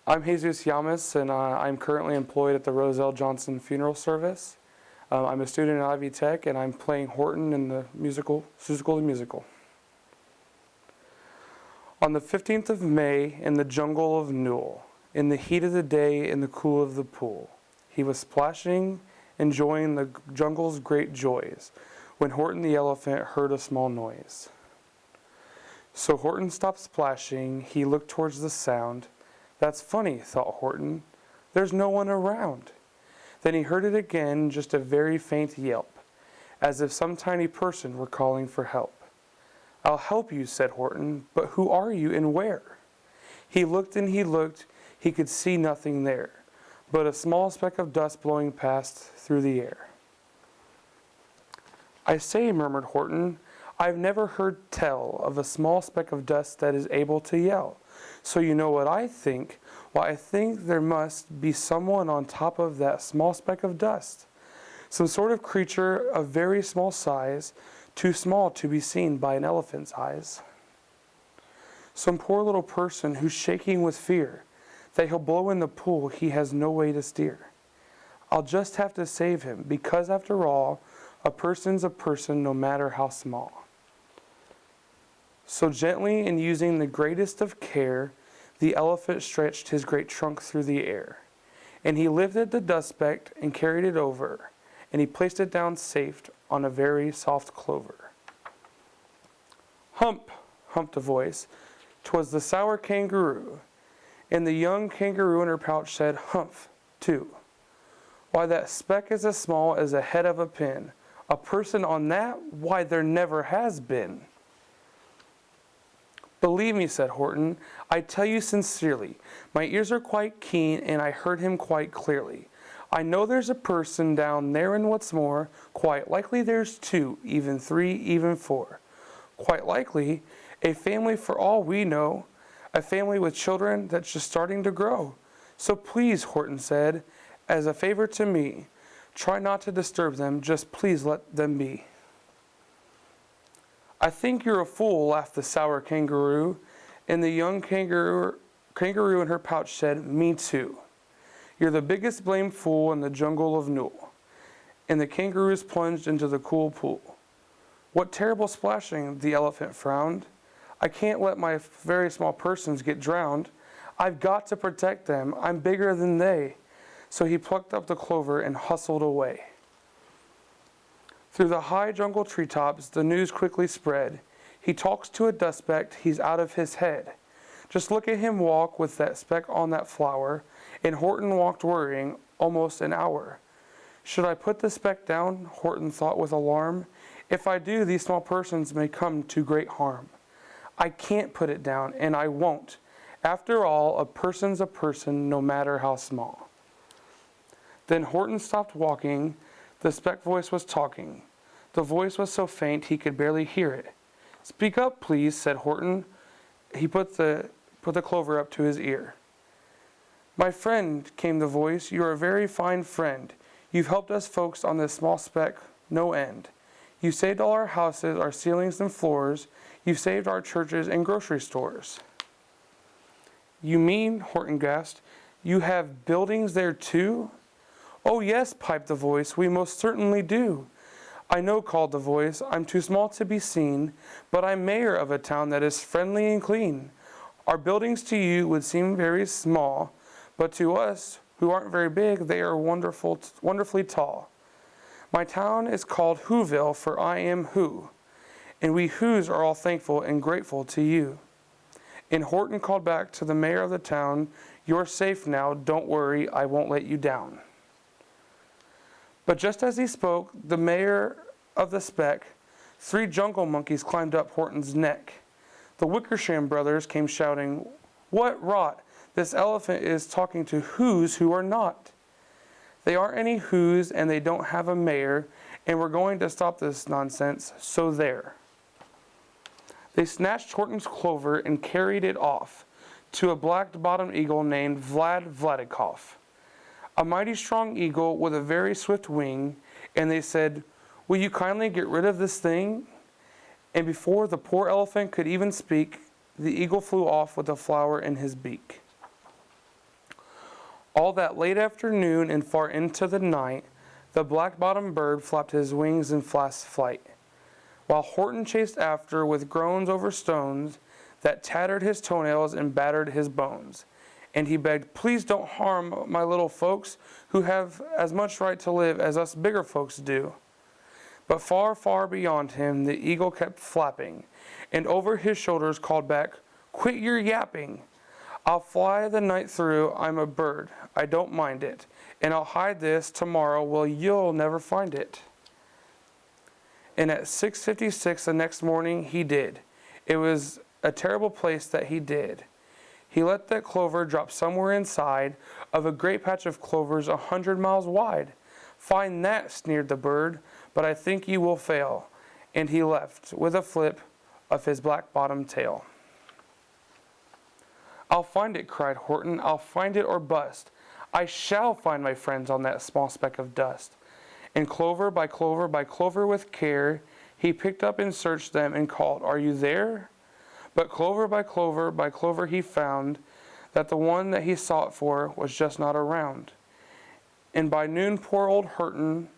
I'm Jesus Yamas, and I'm currently employed at the Roselle Johnson Funeral Service. I'm a student at Ivy Tech, and I'm playing Horton in the Seussical the Musical. On the 15th of May, in the jungle of Newell, in the heat of the day, in the cool of the pool, he was splashing, enjoying the jungle's great joys, when Horton the elephant heard a small noise. So Horton stopped splashing, he looked towards the sound. That's funny, thought Horton. There's no one around. Then he heard it again, just a very faint yelp, as if some tiny person were calling for help. I'll help you, said Horton, but who are you and where? He looked and he looked, he could see nothing there, but a small speck of dust blowing past through the air. I say, murmured Horton, I've never heard tell of a small speck of dust that is able to yell. So you know what I think? Well, I think there must be someone on top of that small speck of dust. Some sort of creature of very small size, too small to be seen by an elephant's eyes. Some poor little person who's shaking with fear that he'll blow in the pool he has no way to steer. I'll just have to save him, because after all, a person's a person no matter how small. So gently and using the greatest of care, the elephant stretched his great trunk through the air. And he lifted the dust speck and carried it over, and he placed it down safe on a very soft clover. Hump, humped a voice. 'Twas the sour kangaroo. And the young kangaroo in her pouch said, Humph, too. Why, that speck is as small as the head of a pin. A person on that? Why, there never has been. Believe me, said Horton, I tell you sincerely, my ears are quite keen and I heard him quite clearly. I know there's a person down there, and what's more, quite likely there's two, even three, even four. Quite likely, a family for all we know, a family with children that's just starting to grow. So please, Horton said, as a favor to me, try not to disturb them, just please let them be. I think you're a fool, laughed the sour kangaroo, and the young kangaroo in her pouch said, Me too. You're the biggest blamed fool in the jungle of Newell. And the kangaroos plunged into the cool pool. What terrible splashing, the elephant frowned. I can't let my very small persons get drowned. I've got to protect them. I'm bigger than they. So he plucked up the clover and hustled away. Through the high jungle treetops, the news quickly spread. He talks to a dust speck, he's out of his head. Just look at him walk with that speck on that flower, and Horton walked worrying almost an hour. Should I put the speck down? Horton thought with alarm. If I do, these small persons may come to great harm. I can't put it down, and I won't. After all, a person's a person, no matter how small. Then Horton stopped walking. The speck voice was talking. The voice was so faint he could barely hear it. Speak up, please, said Horton. He put the clover up to his ear. My friend, came the voice, you're a very fine friend. You've helped us folks on this small speck no end. You saved all our houses, our ceilings and floors. You've saved our churches and grocery stores. You mean, Horton gasped, you have buildings there too? Oh yes, piped the voice, we most certainly do. I know, called the voice, I'm too small to be seen, but I'm mayor of a town that is friendly and clean. Our buildings to you would seem very small, but to us, who aren't very big, they are wonderfully tall. My town is called Whoville, for I am Who, and we Whos are all thankful and grateful to you. And Horton called back to the mayor of the town, you're safe now, don't worry, I won't let you down. But just as he spoke, the mayor of the speck, 3 jungle monkeys climbed up Horton's neck. The Wickersham brothers came shouting, What rot! This elephant is talking to Whos who are not. They aren't any Whos, and they don't have a mayor, and we're going to stop this nonsense, so there. They snatched Horton's clover and carried it off to a black-bottomed eagle named Vladikov. A mighty strong eagle with a very swift wing, and they said, Will you kindly get rid of this thing? And before the poor elephant could even speak, the eagle flew off with a flower in his beak. All that late afternoon and far into the night, the black-bottomed bird flapped his wings in fast flight, while Horton chased after with groans over stones that tattered his toenails and battered his bones. And he begged, "Please don't harm my little folks who have as much right to live as us bigger folks do." But far, far beyond him, the eagle kept flapping, and over his shoulders called back, "Quit your yapping! I'll fly the night through, I'm a bird, I don't mind it, and I'll hide this tomorrow, well, you'll never find it." And at 6:56 the next morning he did. It was a terrible place that he did. He let that clover drop somewhere inside of a great patch of clovers 100 miles wide. "Fine that," sneered the bird, "but I think you will fail." And he left with a flip of his black-bottomed tail. "I'll find it," cried Horton. "I'll find it or bust. I shall find my friends on that small speck of dust." And clover by clover by clover with care, he picked up and searched them and called, "Are you there?" But clover by clover by clover he found that the one that he sought for was just not around. And by noon poor old Horton,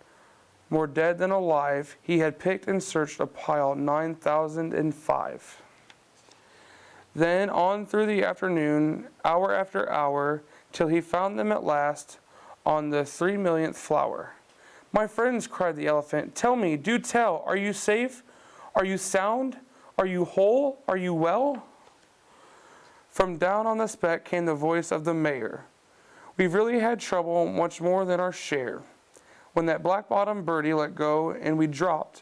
more dead than alive, he had picked and searched a pile 9,005. Then on through the afternoon, hour after hour, till he found them at last on the 3,000,000th flower. "My friends," cried the elephant, "tell me, do tell, are you safe? Are you sound? Are you whole? Are you well?" From down on the speck came the voice of the mayor. "We've really had trouble, much more than our share. When that black-bottomed birdie let go and we dropped,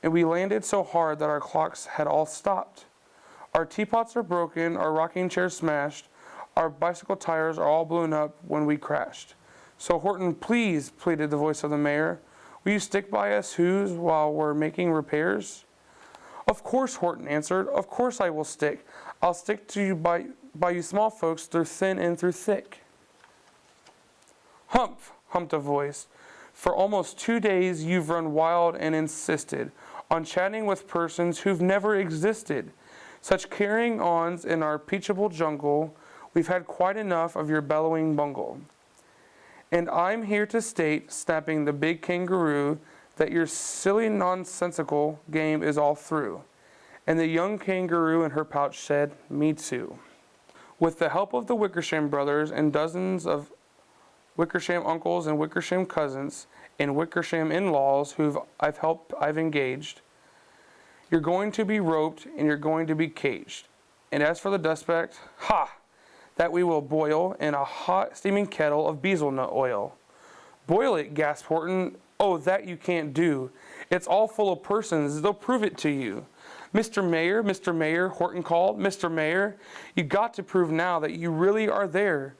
and we landed so hard that our clocks had all stopped. Our teapots are broken, our rocking chairs smashed, our bicycle tires are all blown up when we crashed. So Horton, please," pleaded the voice of the mayor, "will you stick by us who's while we're making repairs?" "Of course," Horton answered, "of course I will stick. I'll stick to you by you small folks through thin and through thick." "Humph," humped a voice. "For almost 2 days you've run wild and insisted on chatting with persons who've never existed. Such carrying-ons in our peachable jungle, we've had quite enough of your bellowing bungle. And I'm here to state," snapping the big kangaroo, "that your silly nonsensical game is all through." And the young kangaroo in her pouch said, "Me too." With the help of the Wickersham brothers and dozens of Wickersham uncles and Wickersham cousins and Wickersham in-laws I've engaged, you're going to be roped and you're going to be caged. And as for the dustback, ha! That we will boil in a hot steaming kettle of bezelnut oil. "Boil it," gasped Horton. "Oh, that you can't do. It's all full of persons. They'll prove it to you." Mr. Mayor," Horton called. "Mr. Mayor, you got to prove now that you really are there.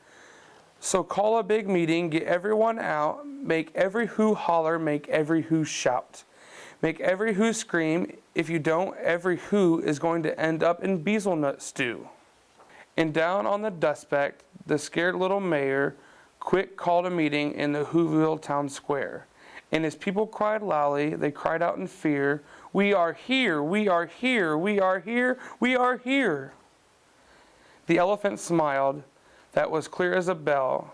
So call a big meeting, get everyone out, make every who holler, make every who shout. Make every who scream. If you don't, every who is going to end up in bezelnut stew." And down on the dustback, the scared little mayor quick called a meeting in the Whoville town square. And his people cried loudly, they cried out in fear, "We are here, we are here, we are here, we are here." The elephant smiled, that was clear as a bell.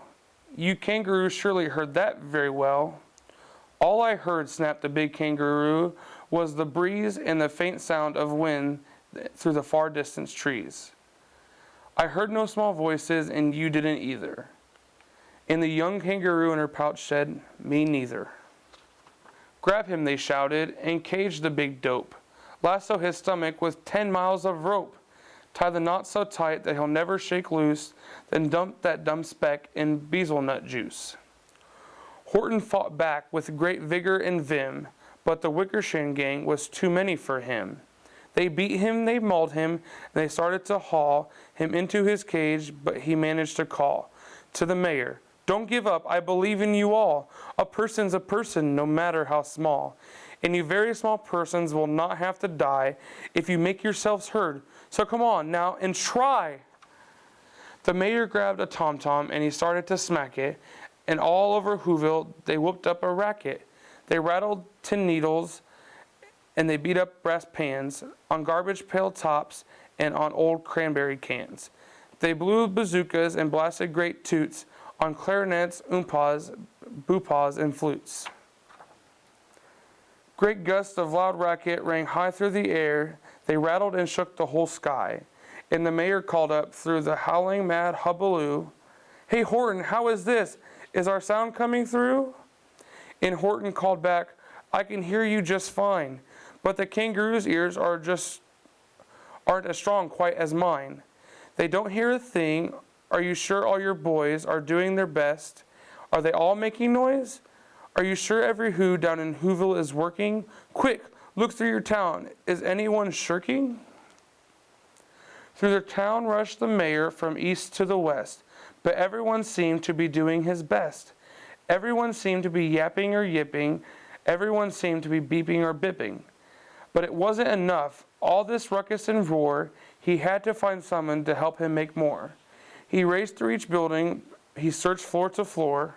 "You kangaroos surely heard that very well." "All I heard," snapped the big kangaroo, "was the breeze and the faint sound of wind through the far distant trees. I heard no small voices, and you didn't either." And the young kangaroo in her pouch said, "Me neither." "Grab him," they shouted, "and cage the big dope. Lasso his stomach with 10 miles of rope. Tie the knot so tight that he'll never shake loose, then dump that dumb speck in bezelnut juice." Horton fought back with great vigor and vim, but the Wickersham gang was too many for him. They beat him, they mauled him, and they started to haul him into his cage, but he managed to call to the mayor, "Don't give up, I believe in you all. A person's a person, no matter how small. And you very small persons will not have to die if you make yourselves heard. So come on now and try." The mayor grabbed a tom-tom and he started to smack it, and all over Whoville they whooped up a racket. They rattled tin needles and they beat up brass pans on garbage pail tops and on old cranberry cans. They blew bazookas and blasted great toots on clarinets, oompas, bupas, and flutes. Great gusts of loud racket rang high through the air. They rattled and shook the whole sky. And the mayor called up through the howling mad hubbub, "Hey Horton, how is this? Is our sound coming through?" And Horton called back, "I can hear you just fine, but the kangaroo's ears aren't as strong quite as mine. They don't hear a thing. Are you sure all your boys are doing their best? Are they all making noise? Are you sure every who down in Whoville is working? Quick, look through your town. Is anyone shirking?" Through the town rushed the mayor from east to the west, but everyone seemed to be doing his best. Everyone seemed to be yapping or yipping. Everyone seemed to be beeping or bipping. But it wasn't enough. All this ruckus and roar, he had to find someone to help him make more. He raced through each building. He searched floor to floor.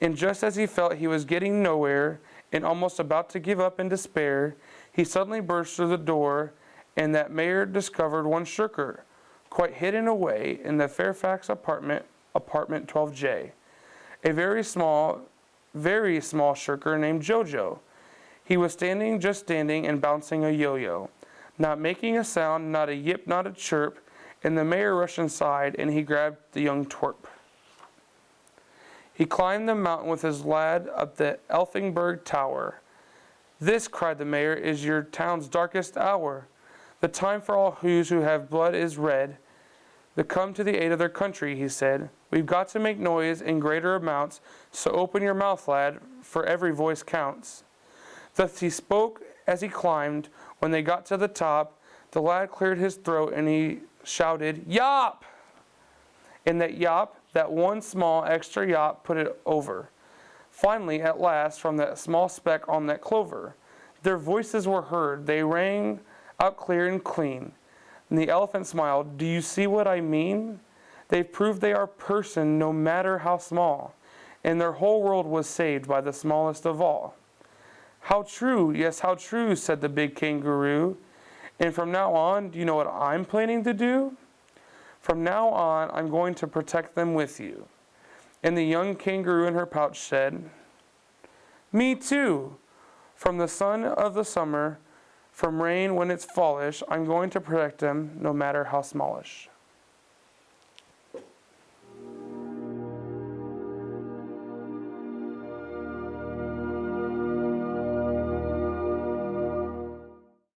And just as he felt he was getting nowhere and almost about to give up in despair, he suddenly burst through the door, and that mayor discovered one shirker, quite hidden away in the Fairfax apartment 12J. A very small shirker named Jojo. He was just standing and bouncing a yo-yo, not making a sound, not a yip, not a chirp, and the mayor rushed inside and he grabbed the young twerp. He climbed the mountain with his lad up the Elfingberg Tower. "This," cried the mayor, "is your town's darkest hour. The time for all who have blood is red. To come to the aid of their country," he said. "We've got to make noise in greater amounts, so open your mouth, lad, for every voice counts." Thus he spoke as he climbed. When they got to the top, the lad cleared his throat and he shouted, "Yop!" And that yop, that one small extra yop, put it over. Finally, at last, from that small speck on that clover, their voices were heard. They rang out clear and clean. And the elephant smiled. "Do you see what I mean? They've proved they are person, no matter how small. And their whole world was saved by the smallest of all." "How true, yes, how true," said the big kangaroo. "And from now on, do you know what I'm planning to do? From now on, I'm going to protect them with you." And the young kangaroo in her pouch said, "Me too. From the sun of the summer, from rain when it's fallish, I'm going to protect them no matter how smallish."